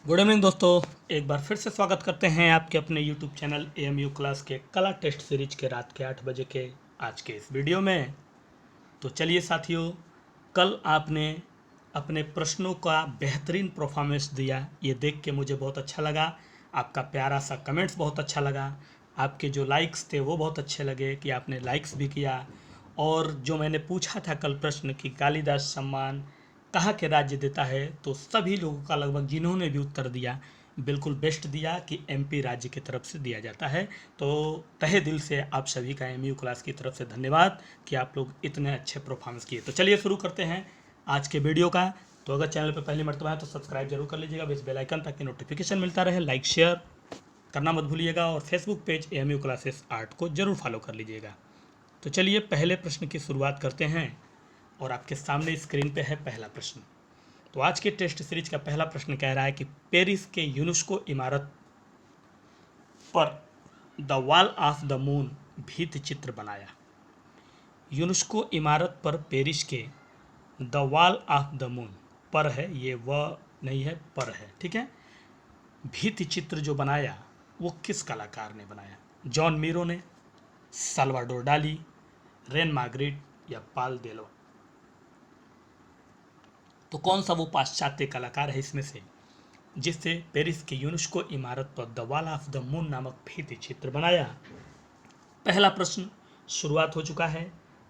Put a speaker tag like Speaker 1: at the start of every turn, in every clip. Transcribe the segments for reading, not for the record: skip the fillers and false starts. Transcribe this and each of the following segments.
Speaker 1: Good evening दोस्तों, एक बार फिर से स्वागत करते हैं आपके अपने यूट्यूब चैनल एएमयू क्लास के कला टेस्ट सीरीज के रात के 8 बजे के आज के इस वीडियो में। तो चलिए साथियों, कल आपने अपने प्रश्नों का बेहतरीन परफॉर्मेंस दिया, ये देख के मुझे बहुत अच्छा लगा। आपका प्यारा सा कमेंट्स बहुत अच्छा लगा, आपके जो लाइक्स थे वो बहुत अच्छे लगे कि आपने लाइक्स भी किया। और जो मैंने पूछा था कल प्रश्न कि कालिदास सम्मान कहाँ के राज्य देता है, तो सभी लोगों का लगभग जिन्होंने भी उत्तर दिया बिल्कुल बेस्ट दिया कि एमपी राज्य की तरफ से दिया जाता है। तो तहे दिल से आप सभी का एमयू क्लास की तरफ से धन्यवाद कि आप लोग इतने अच्छे परफॉर्मेंस किए। तो चलिए शुरू करते हैं आज के वीडियो का। तो अगर चैनल पर पहली मरतबा है तो सब्सक्राइब जरूर कर लीजिएगा, बेस बेल आइकन, ताकि नोटिफिकेशन मिलता रहे। लाइक शेयर करना मत भूलिएगा और फेसबुक पेज एएमयू क्लासेस 8 को जरूर फॉलो कर लीजिएगा। तो चलिए पहले प्रश्न की शुरुआत करते हैं और आपके सामने स्क्रीन पे है पहला प्रश्न। तो आज के टेस्ट सीरीज का पहला प्रश्न कह रहा है कि पेरिस के यूनेस्को इमारत पर the wall of the moon भित्ति चित्र बनाया। यूनेस्को इमारत पर पेरिस के the wall of the moon, पर है ये, वह नहीं है, पर है, ठीक है। भित्ति चित्र जो बनाया वो किस कलाकार ने बनाया? जॉन मीरो ने, साल्वाडोर डाली, रेन मैग्रिट या पाल देलो? तो कौन सा वो पाश्चात्य कलाकार है इसमें से जिससे पेरिस के यूनेस्को इमारत पर the wall of the moon नामक भित्ति चित्र बनाया? पहला प्रश्न शुरुआत हो चुका है।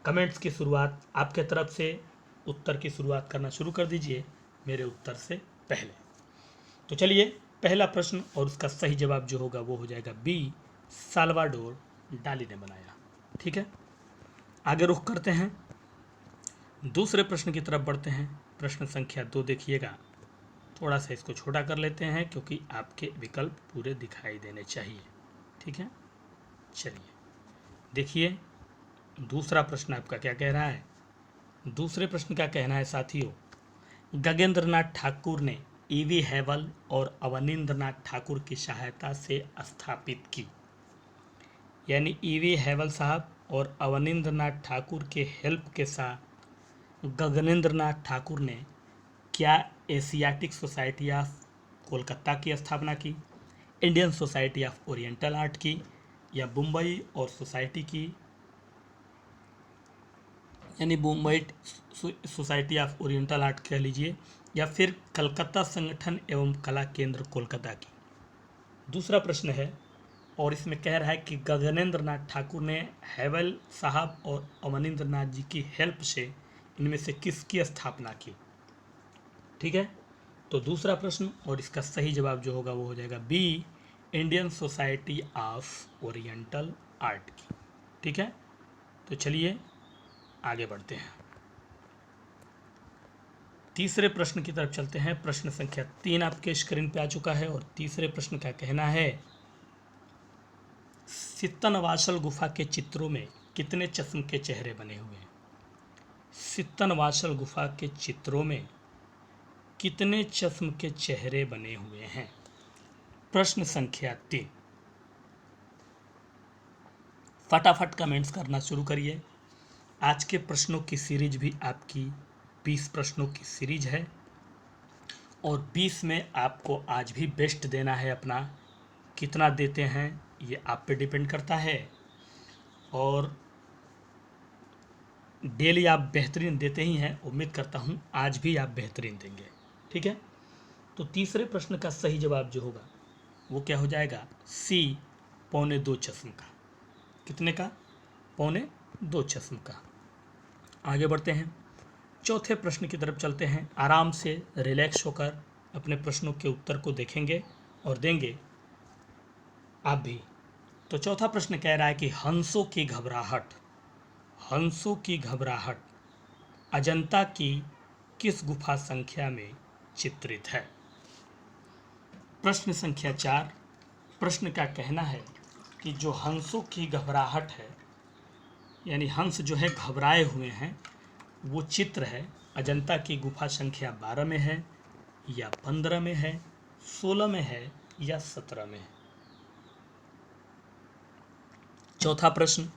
Speaker 1: कमेंट्स की शुरुआत आपके तरफ से, उत्तर की शुरुआत करना शुरू कर दीजिए मेरे उत्तर से पहले। तो चलिए पहला प्रश्न और उसका सही जवाब जो होगा वो हो जाएगा बी, साल्वाडोर डाली ने बनाया। ठीक है, आगे रुख करते हैं, दूसरे प्रश्न की तरफ बढ़ते हैं। प्रश्न संख्या 2 देखिएगा, थोड़ा सा इसको छोटा कर लेते हैं क्योंकि आपके विकल्प पूरे दिखाई देने चाहिए। ठीक है, चलिए देखिए दूसरा प्रश्न आपका क्या कह रहा है। दूसरे प्रश्न का कहना है साथियों, गगनेंद्रनाथ ठाकुर ने ईवी हैवल और अवनींद्रनाथ ठाकुर की सहायता से स्थापित की। यानी ईवी हैवल साहब और अवनींद्रनाथ ठाकुर के हेल्प के साथ गगनेंद्रनाथ ठाकुर ने क्या एशियाटिक सोसाइटी ऑफ कोलकाता की स्थापना की, Indian society of oriental art की, या मुंबई और सोसाइटी की, यानी Mumbai society of oriental art कह लीजिए, या फिर कलकत्ता संगठन एवं कला केंद्र कोलकाता की? दूसरा प्रश्न है और इसमें कह रहा है कि गगनेंद्रनाथ ठाकुर ने हैवल साहब और अवनींद्रनाथ जी की हेल्प से इनमें से किसकी स्थापना की? ठीक है, तो दूसरा प्रश्न और इसका सही जवाब जो होगा वो हो जाएगा B, Indian society of oriental art की। ठीक है, तो चलिए आगे बढ़ते हैं, तीसरे प्रश्न की तरफ चलते हैं। प्रश्न संख्या 3 आपके स्क्रीन पे आ चुका है और तीसरे प्रश्न का कहना है, सित्तनवासल गुफा के चित्रों में कितने चश्म के चेहरे बने हुए हैं? सित्तनवासल गुफा के चित्रों में कितने चश्म के चेहरे बने हुए हैं? प्रश्न संख्या 3, फटाफट कमेंट्स करना शुरू करिए। आज के प्रश्नों की सीरीज भी आपकी 20 प्रश्नों की सीरीज है और 20 में आपको आज भी बेस्ट देना है अपना। कितना देते हैं ये आप पे डिपेंड करता है और डेली आप बेहतरीन देते ही हैं, उम्मीद करता हूँ आज भी आप बेहतरीन देंगे। ठीक है, तो तीसरे प्रश्न का सही जवाब जो होगा वो क्या हो जाएगा? सी, पौने 2 चश्म का। कितने का? पौने 2 चश्म का। आगे बढ़ते हैं, चौथे प्रश्न की तरफ चलते हैं। आराम से रिलैक्स होकर अपने प्रश्नों के उत्तर को देखेंगे और देंगे आप भी। तो चौथा प्रश्न कह रहा है कि हंसों की घबराहट, हंसों की घबराहट अजंता की किस गुफा संख्या में चित्रित है? प्रश्न संख्या 4, प्रश्न का कहना है कि जो हंसों की घबराहट है, यानी हंस जो है घबराए हुए हैं, वो चित्र है अजंता की गुफा संख्या 12 में है या 15 में है, 16 में है या 17 में है? चौथा प्रश्न,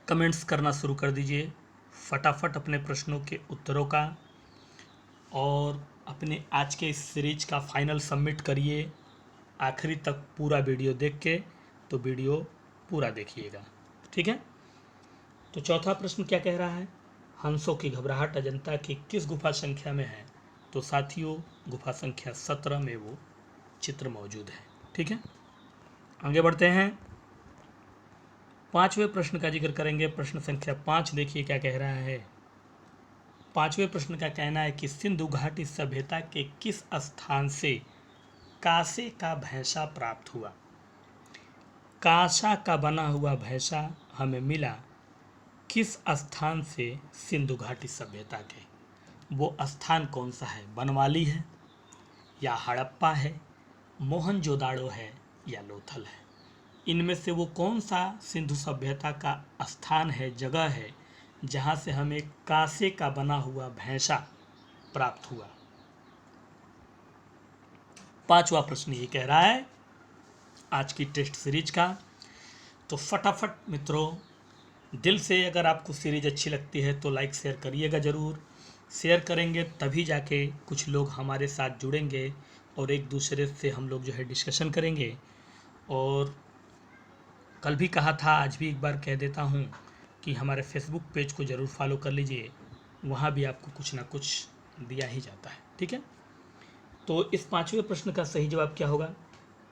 Speaker 1: कमेंट्स करना शुरू कर दीजिए फटाफट अपने प्रश्नों के उत्तरों का, और अपने आज के इस सीरीज का फाइनल सबमिट करिए आखिरी तक पूरा वीडियो देख के, तो वीडियो पूरा देखिएगा, ठीक है। तो चौथा प्रश्न क्या कह रहा है, हंसों की घबराहट अजंता की किस गुफा संख्या में है। तो साथियों गुफा संख्या 17 में वो चित्र मौजूद है, ठीक है। आगे बढ़ते हैं, पांचवें प्रश्न का जिक्र करेंगे। प्रश्न संख्या 5 देखिए क्या कह रहा है। पांचवें प्रश्न का कहना है कि सिंधु घाटी सभ्यता के किस स्थान से कांसे का भैंसा प्राप्त हुआ। कांसा का बना हुआ भैंसा हमें मिला किस स्थान से, सिंधु घाटी सभ्यता के। वो स्थान कौन सा है, बनवाली है या हड़प्पा है, मोहनजोदाड़ो है या लोथल है। इनमें से वो कौन सा सिंधु सभ्यता का स्थान है, जगह है, जहाँ से हमें कांसे का बना हुआ भैंसा प्राप्त हुआ। पांचवा प्रश्न ये कह रहा है आज की टेस्ट सीरीज का। तो फटाफट मित्रों, दिल से अगर आपको सीरीज अच्छी लगती है तो लाइक शेयर करिएगा ज़रूर। शेयर करेंगे तभी जाके कुछ लोग हमारे साथ जुड़ेंगे और एक दूसरे से हम लोग जो है डिस्कशन करेंगे। और कल भी कहा था, आज भी एक बार कह देता हूँ कि हमारे फेसबुक पेज को ज़रूर फॉलो कर लीजिए, वहाँ भी आपको कुछ ना कुछ दिया ही जाता है, ठीक है। तो इस पांचवें प्रश्न का सही जवाब क्या होगा,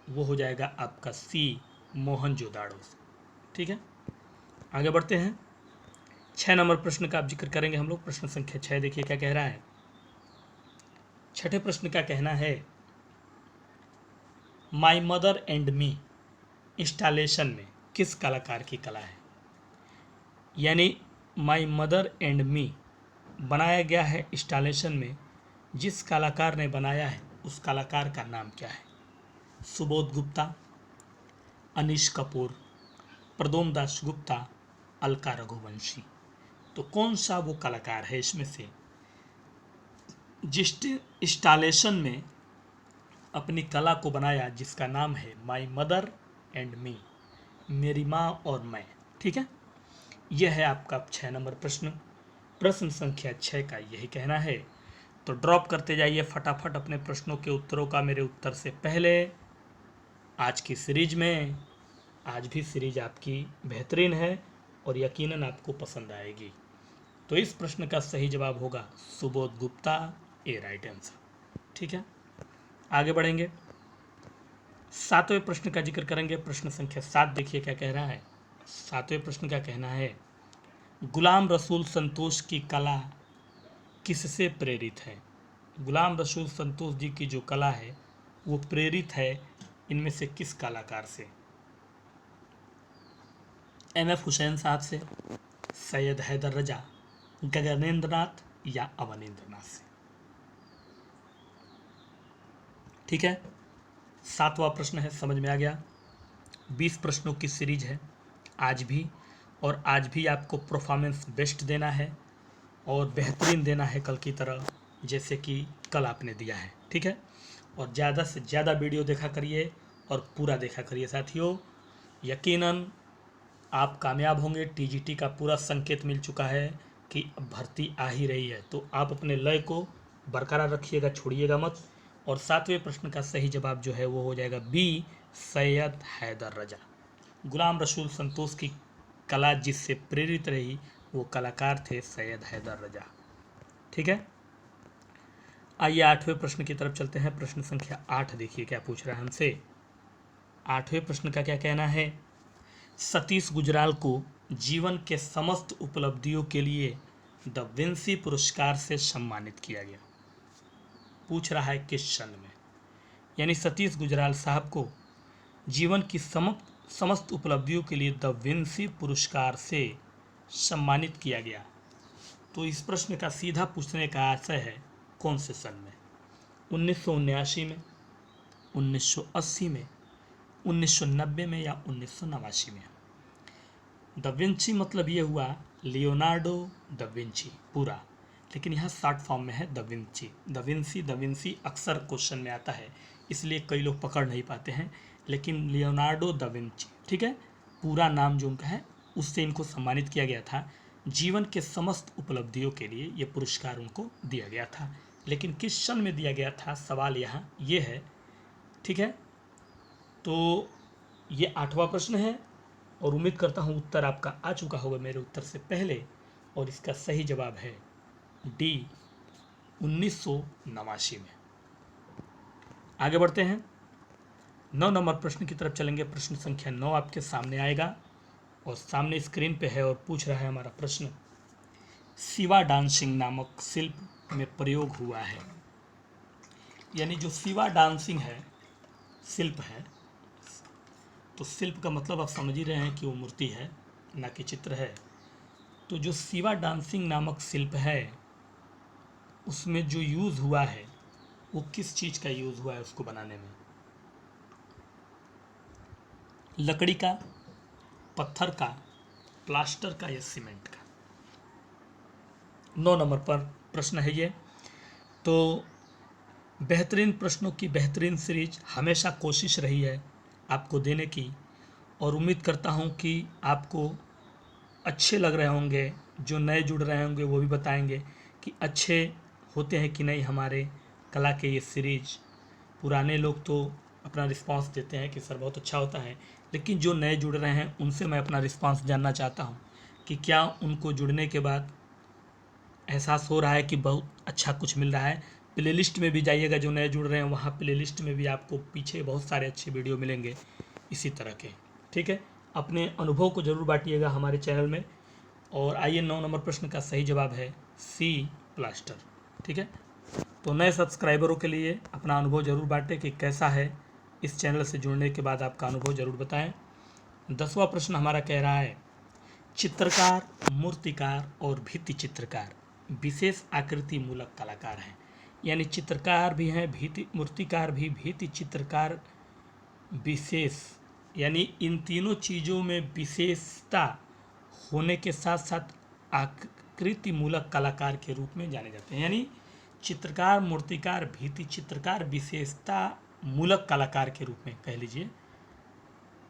Speaker 1: वो हो जाएगा आपका सी, मोहनजोदाड़ो, ठीक है। आगे बढ़ते हैं, 6 नंबर प्रश्न का आप जिक्र करेंगे हम लोग। प्रश्न संख्या 6 देखिए क्या कह रहा है। छठे प्रश्न का कहना है my mother and me installation में किस कलाकार की कला है। यानी माई मदर एंड मी बनाया गया है इंस्टॉलेशन में, जिस कलाकार ने बनाया है उस कलाकार का नाम क्या है। सुबोध गुप्ता, अनीश कपूर, प्रदोम दास गुप्ता, अलका रघुवंशी। तो कौन सा वो कलाकार है इसमें से जिस इंस्टॉलेशन में अपनी कला को बनाया, जिसका नाम है माई मदर एंड मी, मेरी माँ और मैं, ठीक है। यह है आपका 6 नंबर प्रश्न। प्रश्न संख्या 6 का यही कहना है। तो ड्रॉप करते जाइए फटाफट अपने प्रश्नों के उत्तरों का मेरे उत्तर से पहले। आज की सीरीज में, आज भी सीरीज आपकी बेहतरीन है और यकीनन आपको पसंद आएगी। तो इस प्रश्न का सही जवाब होगा सुबोध गुप्ता, ए राइट आंसर, ठीक है। आगे बढ़ेंगे, 7वें प्रश्न का जिक्र करेंगे। प्रश्न संख्या 7 देखिए क्या कह रहा है। 7वें प्रश्न का कहना है गुलाम रसूल संतोष की कला किससे प्रेरित है। गुलाम रसूल संतोष जी की जो कला है वो प्रेरित है इनमें से किस कलाकार से। एम.एफ. हुसैन साहब से, सैयद हैदर रजा, गगनेंद्र नाथ या अवनींद्र नाथ से, ठीक है। 7वां प्रश्न है, समझ में आ गया। 20 प्रश्नों की सीरीज है आज भी, और आज भी आपको परफॉर्मेंस बेस्ट देना है और बेहतरीन देना है कल की तरह, जैसे कि कल आपने दिया है, ठीक है। और ज़्यादा से ज़्यादा वीडियो देखा करिए और पूरा देखा करिए साथियों, यकीनन आप कामयाब होंगे। टीजीटी का पूरा संकेत मिल चुका है कि अब भर्ती आ ही रही है, तो आप अपने लय को बरकरार रखिएगा, छोड़िएगा मत। और 7वें प्रश्न का सही जवाब जो है वो हो जाएगा बी, सैयद हैदर रजा। गुलाम रसूल संतोष की कला जिससे प्रेरित रही वो कलाकार थे सैयद हैदर रजा, ठीक है। आइए 8वें प्रश्न की तरफ चलते हैं। प्रश्न संख्या 8 देखिए क्या पूछ रहा है हमसे। 8वें प्रश्न का क्या कहना है, सतीश गुजराल को जीवन के समस्त उपलब्धियों के लिए द विंसी पुरस्कार से सम्मानित किया गया। पूछ रहा है किस सन में। यानी सतीश गुजराल साहब को जीवन की समस्त उपलब्धियों के लिए द विंसी पुरस्कार से सम्मानित किया गया। तो इस प्रश्न का सीधा पूछने का आशय है कौन से सन में, 1979 में, 1980 में, 1990 में या 1989 में। द विंची मतलब ये हुआ लियोनार्डो द विंची पूरा, लेकिन यहाँ शॉर्ट फॉर्म में है द विंची। द विंसी अक्सर क्वेश्चन में आता है, इसलिए कई लोग पकड़ नहीं पाते हैं, लेकिन लियोनार्डो द विंची, ठीक है, पूरा नाम जो उनका है, उससे इनको सम्मानित किया गया था। जीवन के समस्त उपलब्धियों के लिए ये पुरस्कार उनको दिया गया था। लेकिन किस सन में दिया गया था, सवाल यहाँ ये है। ठीक है, तो ये 8वां प्रश्न है और उम्मीद करता हूँ उत्तर आपका आ चुका होगा मेरे उत्तर से पहले, और इसका सही जवाब है डी, 1989 में। आगे बढ़ते हैं, 9 नंबर प्रश्न की तरफ चलेंगे। प्रश्न संख्या 9 आपके सामने आएगा और सामने स्क्रीन पे है और पूछ रहा है हमारा प्रश्न, शिवा डांसिंग नामक शिल्प में प्रयोग हुआ है। यानी जो शिवा डांसिंग है, शिल्प है, तो शिल्प का मतलब आप समझ ही रहे हैं कि वो मूर्ति है, ना कि चित्र है। तो जो शिवा डांसिंग नामक शिल्प है, उसमें जो यूज़ हुआ है वो किस चीज़ का यूज़ हुआ है उसको बनाने में? लकड़ी का, पत्थर का, प्लास्टर का या सीमेंट का? 9 नंबर पर प्रश्न है ये। तो बेहतरीन प्रश्नों की बेहतरीन सीरीज हमेशा कोशिश रही है आपको देने की, और उम्मीद करता हूँ कि आपको अच्छे लग रहे होंगे। जो नए जुड़ रहे होंगे वो भी बताएंगे कि अच्छे होते हैं कि नहीं हमारे कला के ये सीरीज। पुराने लोग तो अपना रिस्पांस देते हैं कि सर बहुत अच्छा होता है, लेकिन जो नए जुड़ रहे हैं उनसे मैं अपना रिस्पांस जानना चाहता हूँ कि क्या उनको जुड़ने के बाद एहसास हो रहा है कि बहुत अच्छा कुछ मिल रहा है। प्लेलिस्ट में भी जाइएगा, जो नए जुड़ रहे हैं वहाँ प्लेलिस्ट में भी आपको पीछे बहुत सारे अच्छे वीडियो मिलेंगे इसी तरह के। ठीक है, अपने अनुभव को ज़रूर बांटिएगा हमारे चैनल में। और आइए, 9 नंबर प्रश्न का सही जवाब है सी, प्लास्टर। ठीक है, तो नए सब्सक्राइबरों के लिए अपना अनुभव ज़रूर बांटें कि कैसा है। इस चैनल से जुड़ने के बाद आपका अनुभव ज़रूर बताएं। 10वां प्रश्न हमारा कह रहा है, चित्रकार, मूर्तिकार और भित्ति चित्रकार विशेष आकृति मूलक कलाकार हैं। यानी चित्रकार भी हैं, भित्ति मूर्तिकार भी, भित्ति चित्रकार विशेष, यानी इन तीनों चीज़ों में विशेषता होने के साथ साथ आकृति मूलक कलाकार के रूप में जाने जाते हैं। यानी चित्रकार, मूर्तिकार, भित्ति चित्रकार विशेषता मूलक कलाकार के रूप में कह लीजिए,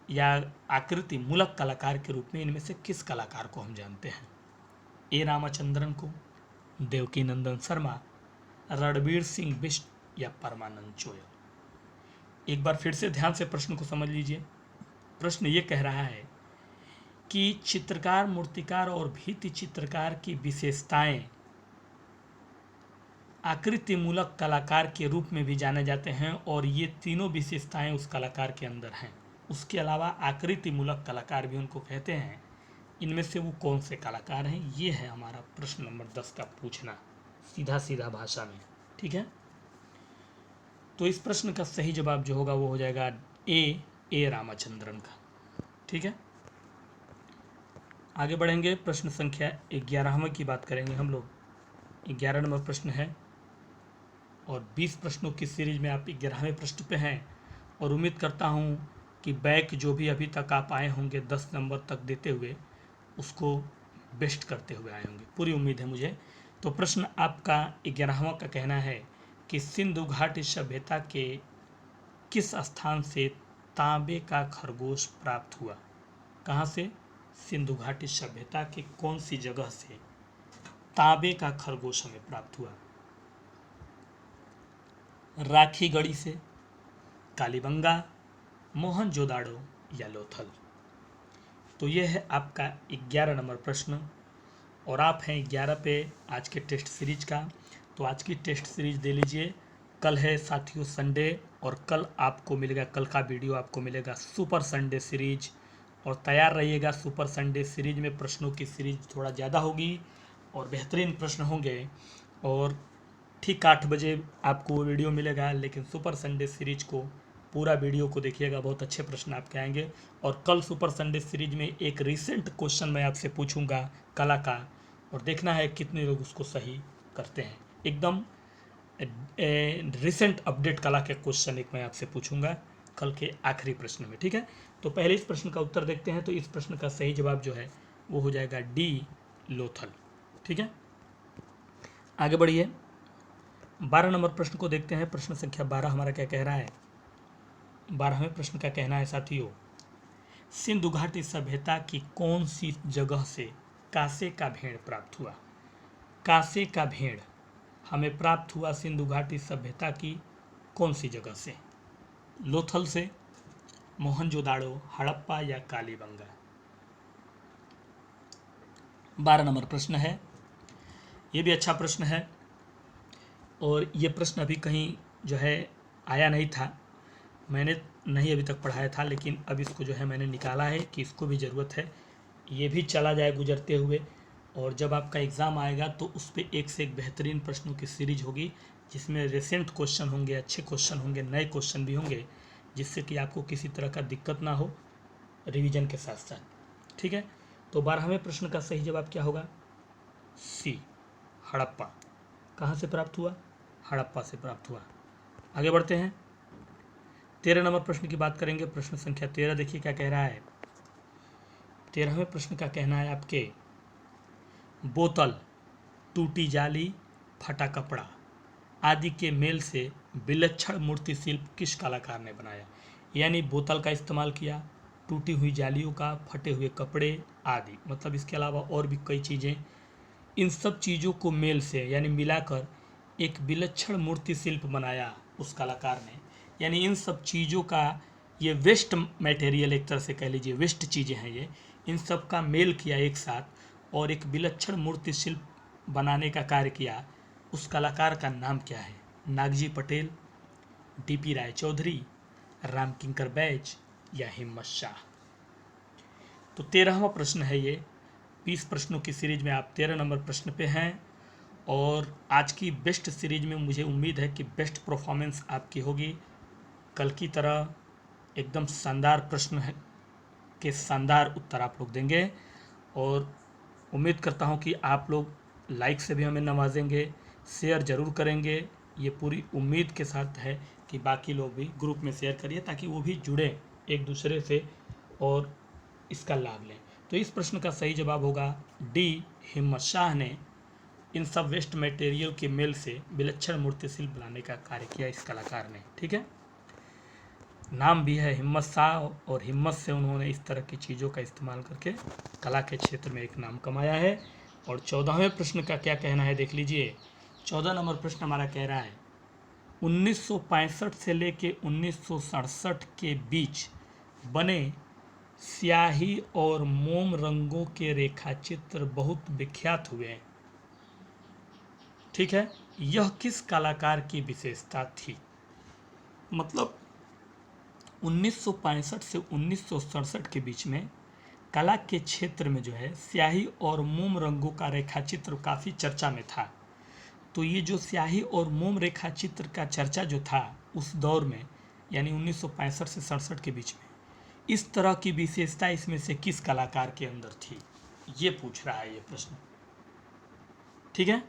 Speaker 1: या आकृति मूलक कलाकार के रूप में इनमें से किस कलाकार को हम जानते हैं? ए रामाचंद्रन को, देवकी नंदन शर्मा, रणवीर सिंह बिष्ट या परमानंद चोयल? एक बार फिर से ध्यान से प्रश्न को समझ लीजिए। प्रश्न ये कह रहा है कि चित्रकार, मूर्तिकार और भित्ति चित्रकार की विशेषताएं आकृति मूलक कलाकार के रूप में भी जाने जाते हैं, और ये तीनों विशेषताएं उस कलाकार के अंदर हैं। उसके अलावा आकृति मूलक कलाकार भी उनको कहते हैं। इनमें से वो कौन से कलाकार हैं, ये है हमारा प्रश्न नंबर 10 का पूछना, सीधा सीधा भाषा में। ठीक है, तो इस प्रश्न का सही जवाब जो होगा वो हो जाएगा ए रामाचंद्रन का। ठीक है, आगे बढ़ेंगे। प्रश्न संख्या 11वें की बात करेंगे हम लोग। 11 नंबर प्रश्न है और 20 प्रश्नों की सीरीज में आप 11वें प्रश्न पे हैं, और उम्मीद करता हूँ कि बैक जो भी अभी तक आप आए होंगे 10 नंबर तक देते हुए, उसको बेस्ट करते हुए आए होंगे, पूरी उम्मीद है मुझे। तो प्रश्न आपका 11वां का कहना है कि सिंधु घाटी सभ्यता के किस स्थान से तांबे का खरगोश प्राप्त हुआ? कहाँ से? सिंधु घाटी सभ्यता के कौन सी जगह से तांबे का खरगोश हमें प्राप्त हुआ? राखीगढ़ी से, कालीबंगा, मोहनजोदाड़ो या लोथल? तो ये है आपका 11 नंबर प्रश्न, और आप हैं 11 पे आज के टेस्ट सीरीज का। तो आज की टेस्ट सीरीज दे लीजिए। कल है साथियों संडे, और कल आपको मिलेगा, कल का वीडियो आपको मिलेगा सुपर संडे सीरीज, और तैयार रहिएगा। सुपर संडे सीरीज में प्रश्नों की सीरीज थोड़ा ज़्यादा होगी और बेहतरीन प्रश्न होंगे, और ठीक 8 बजे आपको वो वीडियो मिलेगा। लेकिन सुपर संडे सीरीज को पूरा वीडियो को देखिएगा, बहुत अच्छे प्रश्न आपके आएंगे। और कल सुपर संडे सीरीज में एक रिसेंट क्वेश्चन मैं आपसे पूछूंगा कला का, और देखना है कितने लोग उसको सही करते हैं। एकदम रिसेंट अपडेट कला के क्वेश्चन एक मैं आपसे पूछूंगा कल के आखिरी प्रश्न में। ठीक है, तो पहले इस प्रश्न का उत्तर देखते हैं। तो इस प्रश्न का सही जवाब जो है वो हो जाएगा डी, लोथल। ठीक है, आगे बढ़िए। 12 नंबर प्रश्न को देखते हैं। प्रश्न संख्या 12 हमारा क्या कह रहा है? 12वें प्रश्न का कहना है साथियों, सिंधु घाटी सभ्यता की कौन सी जगह से कांसे का भेड़ प्राप्त हुआ? कांसे का भेड़ हमें प्राप्त हुआ सिंधु घाटी सभ्यता की कौन सी जगह से? लोथल से, मोहनजोदाड़ो, हड़प्पा या कालीबंगा? 12 नंबर प्रश्न है, ये भी अच्छा प्रश्न है और ये प्रश्न अभी कहीं जो है आया नहीं था, मैंने नहीं अभी तक पढ़ाया था, लेकिन अब इसको जो है मैंने निकाला है कि इसको भी ज़रूरत है, ये भी चला जाए गुजरते हुए। और जब आपका एग्ज़ाम आएगा तो उस पर एक से एक बेहतरीन प्रश्नों की सीरीज होगी, जिसमें रिसेंट क्वेश्चन होंगे, अच्छे क्वेश्चन होंगे, नए क्वेश्चन भी होंगे, जिससे कि आपको किसी तरह का दिक्कत ना हो रिवीजन के साथ साथ। ठीक है, तो 12वें प्रश्न का सही जवाब क्या होगा? सी, हड़प्पा। कहाँ से प्राप्त हुआ? हड़प्पा से प्राप्त हुआ। आगे बढ़ते हैं, 13 नंबर प्रश्न की बात करेंगे। प्रश्न संख्या 13 देखिए क्या कह रहा है। 13वें प्रश्न का कहना है आपके, बोतल, टूटी जाली, फटा कपड़ा आदि के मेल से विलक्षण मूर्ति शिल्प किस कलाकार ने बनाया? यानी बोतल का इस्तेमाल किया, टूटी हुई जालियों का, फटे हुए कपड़े आदि, मतलब इसके अलावा और भी कई चीज़ें, इन सब चीज़ों को मेल से यानी मिलाकर एक विलक्षण मूर्ति शिल्प बनाया उस कलाकार ने। यानी इन सब चीज़ों का, ये वेस्ट मटेरियल एक तरह से कह लीजिए, वेस्ट चीज़ें हैं ये, इन सब का मेल किया एक साथ और एक विलक्षण मूर्ति शिल्प बनाने का कार्य किया। उस कलाकार का नाम क्या है? नागजी पटेल, डीपी राय चौधरी, रामकिंकर बैज या हिम्मत शाह? तो 13वां प्रश्न है ये। 20 प्रश्नों की सीरीज में आप 13 नंबर प्रश्न पे हैं और आज की बेस्ट सीरीज में मुझे उम्मीद है कि बेस्ट परफॉर्मेंस आपकी होगी। कल की तरह एकदम शानदार प्रश्न है के शानदार उत्तर आप लोग देंगे और उम्मीद करता हूं कि आप लोग लाइक से भी हमें नवाजेंगे, शेयर ज़रूर करेंगे। ये पूरी उम्मीद के साथ है कि बाकी लोग भी ग्रुप में शेयर करिए ताकि वो भी जुड़े एक दूसरे से और इसका लाभ लें। तो इस प्रश्न का सही जवाब होगा डी, हिम्मत शाह ने इन सब वेस्ट मटेरियल के मेल से विलक्षण मूर्ति शिल्प बनाने का कार्य किया इस कलाकार ने। ठीक है, नाम भी है हिम्मत शाह और हिम्मत से उन्होंने इस तरह की चीज़ों का इस्तेमाल करके कला के क्षेत्र में एक नाम कमाया है। और 14वें प्रश्न का क्या कहना है देख लीजिए। 14 नंबर प्रश्न हमारा कह रहा है, 1965 से लेके 1967 के बीच बने स्याही और मोम रंगों के रेखाचित्र बहुत विख्यात हुए हैं। ठीक है, यह किस कलाकार की विशेषता थी? मतलब 1965 से 1967 के बीच में कला के क्षेत्र में जो है स्याही और मोम रंगों का रेखाचित्र काफ़ी चर्चा में था। तो ये जो स्याही और मोम रेखाचित्र का चर्चा जो था उस दौर में, यानी 1965 से 67 के बीच में, इस तरह की विशेषता इसमें से किस कलाकार के अंदर थी, ये पूछ रहा है ये प्रश्न। ठीक है,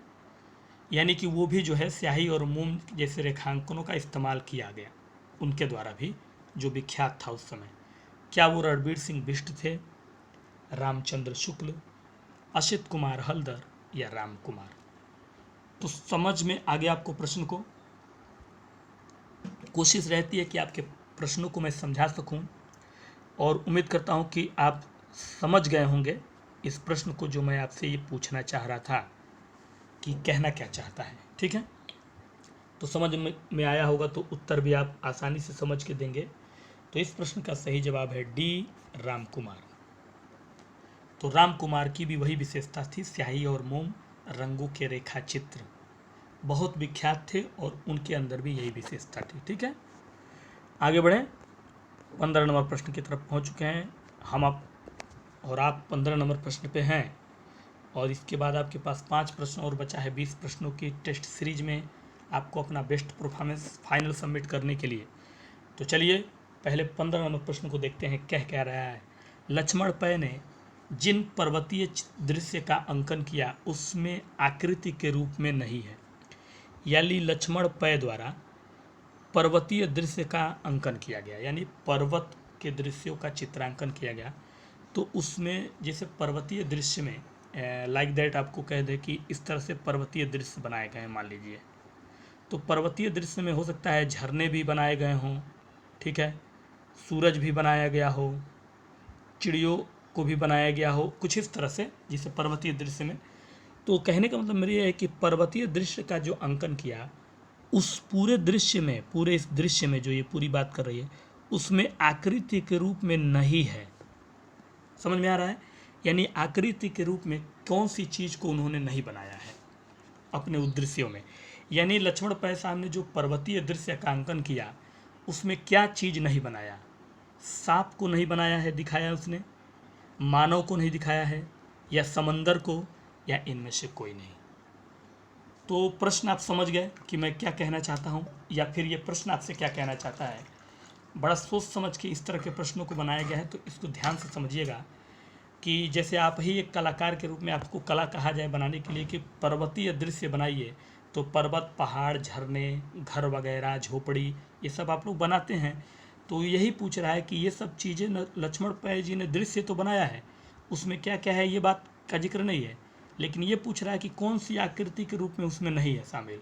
Speaker 1: यानी कि वो भी जो है स्याही और मोम जैसे रेखांकनों का इस्तेमाल किया गया उनके द्वारा भी, जो विख्यात था उस समय। क्या वो रणबीर सिंह बिष्ट थे, रामचंद्र शुक्ल, असित कुमार हल्दर या राम कुमार? तो समझ में आ गया आपको प्रश्न को। कोशिश रहती है कि आपके प्रश्नों को मैं समझा सकूं और उम्मीद करता हूं कि आप समझ गए होंगे इस प्रश्न को जो मैं आपसे ये पूछना चाह रहा था कि कहना क्या चाहता है। ठीक है, तो समझ में आया होगा तो उत्तर भी आप आसानी से समझ के देंगे। तो इस प्रश्न का सही जवाब है डी, राम कुमार। तो राम कुमार की भी वही विशेषता थी, स्याही और मोम रंगों के रेखाचित्र बहुत विख्यात थे और उनके अंदर भी यही विशेषता थी। ठीक है, आगे बढ़ें, 15 नंबर प्रश्न की तरफ पहुंच चुके हैं हम और आप 15 नंबर प्रश्न पे हैं और इसके बाद आपके पास 5 प्रश्न और बचा है 20 प्रश्नों की टेस्ट सीरीज में आपको अपना बेस्ट परफॉर्मेंस फाइनल सबमिट करने के लिए। तो चलिए पहले 15 नंबर प्रश्न को देखते हैं, कह रहा है, लक्ष्मण पै ने जिन पर्वतीय दृश्य का अंकन किया उसमें आकृति के रूप में नहीं है। यानी लक्ष्मण पै द्वारा पर्वतीय दृश्य का अंकन किया गया, यानी पर्वत के दृश्यों का चित्रांकन किया गया। तो उसमें जैसे पर्वतीय दृश्य में लाइक दैट आपको कह दे कि इस तरह से पर्वतीय दृश्य बनाए गए हैं, मान लीजिए, तो पर्वतीय दृश्य में हो सकता है झरने भी बनाए गए हों, ठीक है, सूरज भी बनाया गया हो, चिड़ियों को भी बनाया गया हो, कुछ इस तरह से जिसे पर्वतीय दृश्य में तो कहने का मतलब मेरा ये है कि पर्वतीय दृश्य का जो अंकन किया, उस पूरे दृश्य में, पूरे इस दृश्य में जो ये पूरी बात कर रही है, उसमें आकृति के रूप में नहीं है। समझ में आ रहा है? यानी आकृति के रूप में कौन सी चीज़ को उन्होंने नहीं बनाया है अपने उद्दृश्यों में। यानी लक्ष्मण पै साहब ने जो पर्वतीय दृश्य का अंकन किया, उसमें क्या चीज़ नहीं बनाया? सांप को नहीं बनाया है, दिखाया उसने, मानव को नहीं दिखाया है, या समंदर को, या इनमें से कोई नहीं। तो प्रश्न आप समझ गए कि मैं क्या कहना चाहता हूँ, या फिर ये प्रश्न आपसे क्या कहना चाहता है। बड़ा सोच समझ के इस तरह के प्रश्नों को बनाया गया है, तो इसको ध्यान से समझिएगा कि जैसे आप ही एक कलाकार के रूप में आपको कला कहा जाए बनाने के लिए कि पर्वतीय दृश्य बनाइए, तो पर्वत, पहाड़, झरने, घर वगैरह, झोपड़ी, ये सब आप लोग बनाते हैं। तो यही पूछ रहा है कि ये सब चीज़ें लक्ष्मण पै जी ने दृश्य तो बनाया है, उसमें क्या क्या है ये बात का जिक्र नहीं है, लेकिन ये पूछ रहा है कि कौन सी आकृति के रूप में उसमें नहीं है शामिल।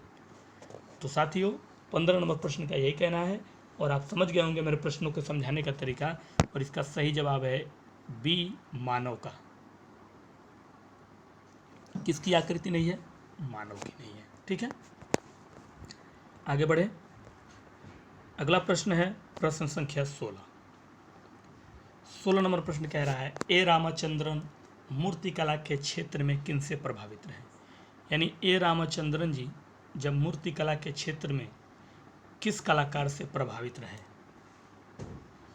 Speaker 1: तो साथियों, 15 नंबर प्रश्न का यही कहना है, और आप समझ गए होंगे मेरे प्रश्नों को समझाने का तरीका, और इसका सही जवाब है बी, मानव का। किसकी आकृति नहीं है? मानव की नहीं है। ठीक है, आगे बढ़े। अगला प्रश्न है प्रश्न संख्या 16। 16 नंबर प्रश्न कह रहा है, ए रामचंद्रन मूर्तिकला के क्षेत्र में किनसे प्रभावित रहे? यानी ए रामचंद्रन जी जब मूर्तिकला के क्षेत्र में किस कलाकार से प्रभावित रहे?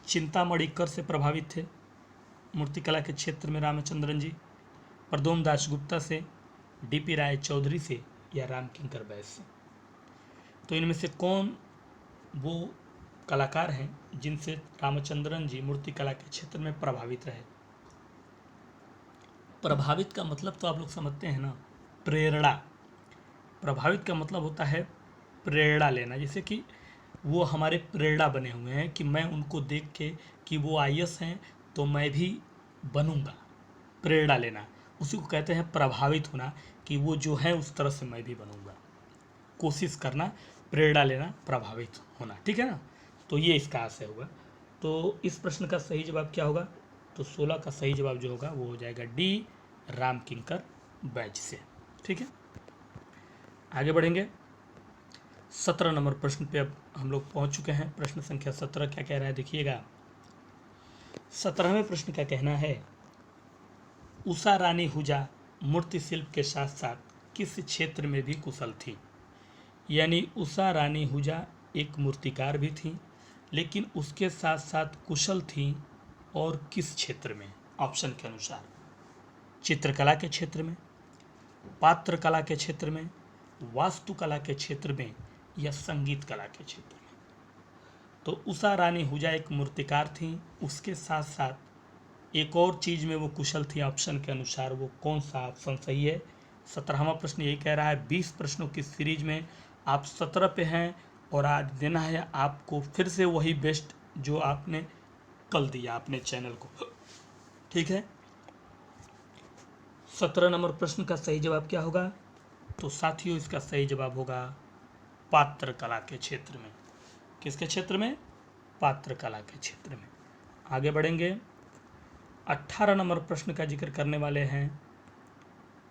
Speaker 1: चिंतामणि कर से प्रभावित थे मूर्तिकला के क्षेत्र में रामचंद्रन जी, प्रदोम दास गुप्ता से, डीपी राय चौधरी से, या राम किंकर बैस से? तो इनमें से कौन वो कलाकार हैं जिनसे रामचंद्रन जी मूर्तिकला के क्षेत्र में प्रभावित रहे? प्रभावित का मतलब तो आप लोग समझते हैं ना, प्रेरणा। प्रभावित का मतलब होता है प्रेरणा लेना, जैसे कि वो हमारे प्रेरणा बने हुए हैं कि मैं उनको देख के कि वो आईएएस हैं तो मैं भी बनूंगा। प्रेरणा लेना उसी को कहते हैं प्रभावित होना, कि वो जो है उस तरह से मैं भी बनूंगा, कोशिश करना, प्रेरणा लेना, प्रभावित होना। ठीक है ना? तो ये इसका आशय होगा। तो इस प्रश्न का सही जवाब क्या होगा? तो 16 का सही जवाब जो होगा वो हो जाएगा डी, राम किंकर बैच से। ठीक है, आगे बढ़ेंगे। 17 नंबर प्रश्न पे अब हम लोग पहुंच चुके हैं। प्रश्न संख्या 17 क्या कह रहा है, देखिएगा। 17वें प्रश्न का कहना है, उषा रानी हुजा मूर्ति शिल्प के साथ साथ किस क्षेत्र में भी कुशल थी? यानी उषा रानी हुजा एक मूर्तिकार भी थी, लेकिन उसके साथ साथ कुशल थी, और किस क्षेत्र में? ऑप्शन के अनुसार, चित्रकला के क्षेत्र में, पात्र कला के क्षेत्र में, वास्तुकला के क्षेत्र में, या संगीत कला के क्षेत्र में? तो उषा रानी हुजा एक मूर्तिकार थी, उसके साथ साथ एक और चीज़ में वो कुशल थी। ऑप्शन के अनुसार वो कौन सा ऑप्शन सही है? 17वां प्रश्न यही कह रहा है। 20 प्रश्नों की सीरीज में आप 17 पे हैं, और आज देना है आपको फिर से वही बेस्ट जो आपने कल दिया अपने चैनल को। ठीक है, 17 नंबर प्रश्न का सही जवाब क्या होगा? तो साथियों, इसका सही जवाब होगा पात्र कला के क्षेत्र में। किसके क्षेत्र में? पात्र कला के क्षेत्र में। आगे बढ़ेंगे। 18 नंबर प्रश्न का जिक्र करने वाले हैं।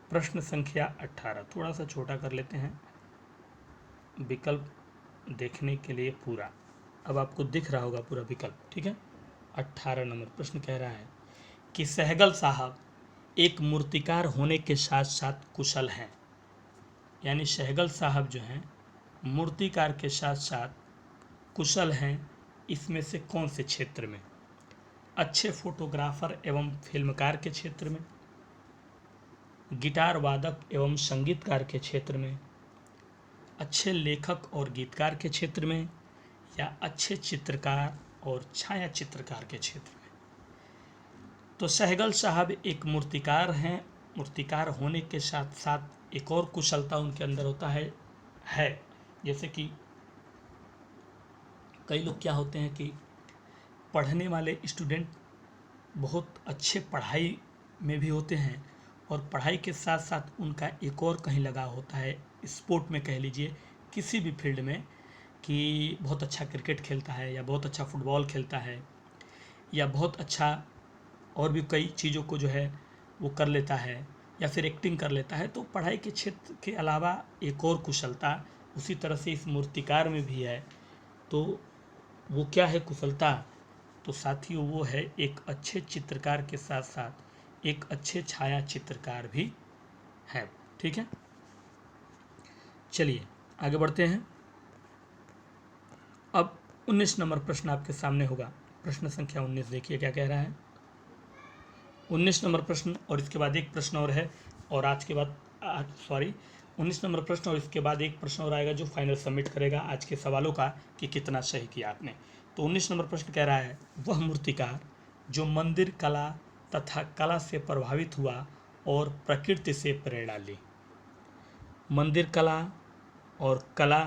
Speaker 1: प्रश्न संख्या 18 थोड़ा सा छोटा कर लेते हैं विकल्प देखने के लिए पूरा। अब आपको दिख रहा होगा पूरा विकल्प। ठीक है, 18 नंबर प्रश्न कह रहा है कि सहगल साहब एक मूर्तिकार होने के साथ साथ कुशल हैं। यानी सहगल साहब जो हैं मूर्तिकार के साथ साथ कुशल हैं। इसमें से कौन से क्षेत्र में? अच्छे फोटोग्राफर एवं फिल्मकार के क्षेत्र में, गिटार वादक एवं संगीतकार के क्षेत्र में, अच्छे लेखक और गीतकार के क्षेत्र में, या अच्छे चित्रकार और छाया चित्रकार के क्षेत्र में? तो सहगल साहब एक मूर्तिकार हैं। मूर्तिकार होने के साथ साथ एक और कुशलता उनके अंदर होता है जैसे कि कई लोग क्या होते हैं कि पढ़ने वाले स्टूडेंट बहुत अच्छे पढ़ाई में भी होते हैं, और पढ़ाई के साथ साथ उनका एक और कहीं लगा होता है, स्पोर्ट में कह लीजिए, किसी भी फील्ड में, कि बहुत अच्छा क्रिकेट खेलता है, या बहुत अच्छा फुटबॉल खेलता है, या बहुत अच्छा और भी कई चीज़ों को जो है वो कर लेता है। या फिर एक्टिंग कर लेता है, तो पढ़ाई के क्षेत्र के अलावा एक और कुशलता उसी तरह से इस मूर्तिकार में भी है। तो वो क्या है कुशलता? तो साथियों वो है एक अच्छे चित्रकार के साथ साथ एक अच्छे छाया चित्रकार भी है। ठीक है, चलिए आगे बढ़ते हैं। अब 19 नंबर प्रश्न आपके सामने होगा। प्रश्न संख्या 19 देखिए क्या कह रहा है। 19 नंबर प्रश्न और इसके बाद एक प्रश्न और है, और आज के बाद 19 नंबर प्रश्न और इसके बाद एक प्रश्न और आएगा जो फाइनल सबमिट करेगा आज के सवालों का कि कितना सही किया आपने। तो 19 नंबर प्रश्न कह रहा है, वह मूर्तिकार जो मंदिर कला तथा कला से प्रभावित हुआ और प्रकृति से प्रेरणा ली। मंदिर कला और कला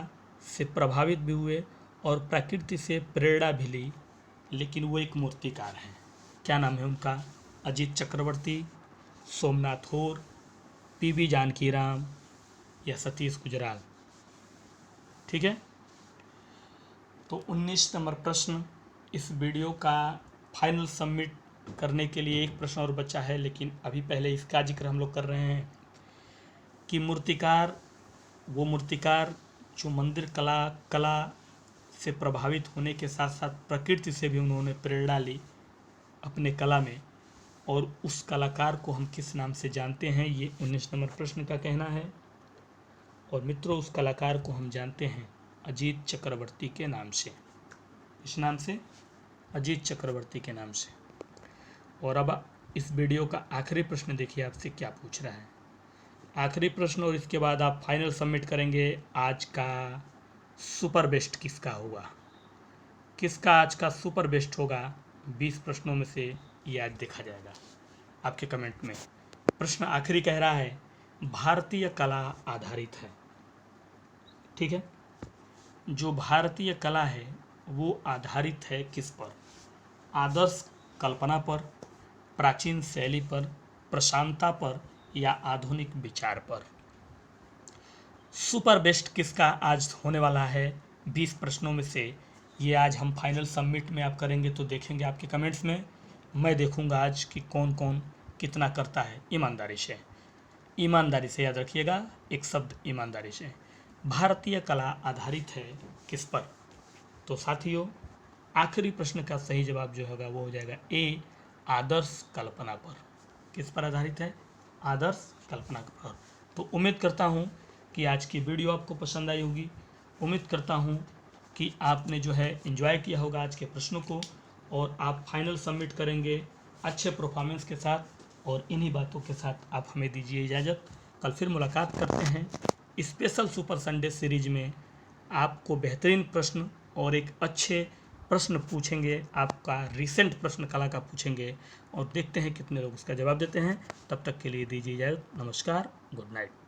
Speaker 1: से प्रभावित भी हुए और प्रकृति से प्रेरणा भी ली, लेकिन वो एक मूर्तिकार हैं। क्या नाम है उनका? अजीत चक्रवर्ती, सोमनाथ होर, पीवी जानकीराम या सतीश गुजराल। ठीक है, तो 19 नंबर प्रश्न इस वीडियो का फाइनल सबमिट करने के लिए एक प्रश्न और बचा है, लेकिन अभी पहले इसका जिक्र हम लोग कर रहे हैं कि मूर्तिकार वो मूर्तिकार जो मंदिर कला से प्रभावित होने के साथ साथ प्रकृति से भी उन्होंने प्रेरणा ली अपने कला में, और उस कलाकार को हम किस नाम से जानते हैं, ये 19 नंबर प्रश्न का कहना है। और मित्रों, उस कलाकार को हम जानते हैं अजीत चक्रवर्ती के नाम से। इस नाम से, अजीत चक्रवर्ती के नाम से। और अब इस वीडियो का आखिरी प्रश्न देखिए आपसे क्या पूछ रहा है। आखिरी प्रश्न और इसके बाद आप फाइनल सबमिट करेंगे। आज का सुपर बेस्ट किसका होगा, किसका आज का सुपर बेस्ट होगा, 20 प्रश्नों में से ये आज देखा जाएगा आपके कमेंट में। प्रश्न आखिरी कह रहा है, भारतीय कला आधारित है। ठीक है, जो भारतीय कला है वो आधारित है किस पर? आदर्श कल्पना पर, प्राचीन शैली पर, प्रशांतता पर या आधुनिक विचार पर। सुपर बेस्ट किसका आज होने वाला है 20 प्रश्नों में से, ये आज हम फाइनल सबमिट में आप करेंगे तो देखेंगे आपके कमेंट्स में। मैं देखूंगा आज कि कौन कौन कितना करता है ईमानदारी से। ईमानदारी से याद रखिएगा, एक शब्द ईमानदारी से। भारतीय कला आधारित है किस पर? तो साथियों, आखिरी प्रश्न का सही जवाब जो होगा वो हो जाएगा ए, आदर्श कल्पना पर। किस पर आधारित है? आदर्श कल्पना पर। तो उम्मीद करता हूँ कि आज की वीडियो आपको पसंद आई होगी। उम्मीद करता हूँ कि आपने जो है एंजॉय किया होगा आज के प्रश्नों को, और आप फाइनल सबमिट करेंगे अच्छे परफॉर्मेंस के साथ। और इन्हीं बातों के साथ आप हमें दीजिए इजाज़त। कल फिर मुलाकात करते हैं स्पेशल सुपर संडे सीरीज में। आपको बेहतरीन प्रश्न और एक अच्छे प्रश्न पूछेंगे, आपका रिसेंट प्रश्न कला का पूछेंगे, और देखते हैं कितने लोग उसका जवाब देते हैं। तब तक के लिए दीजिए इजाज़त। नमस्कार, गुड नाइट।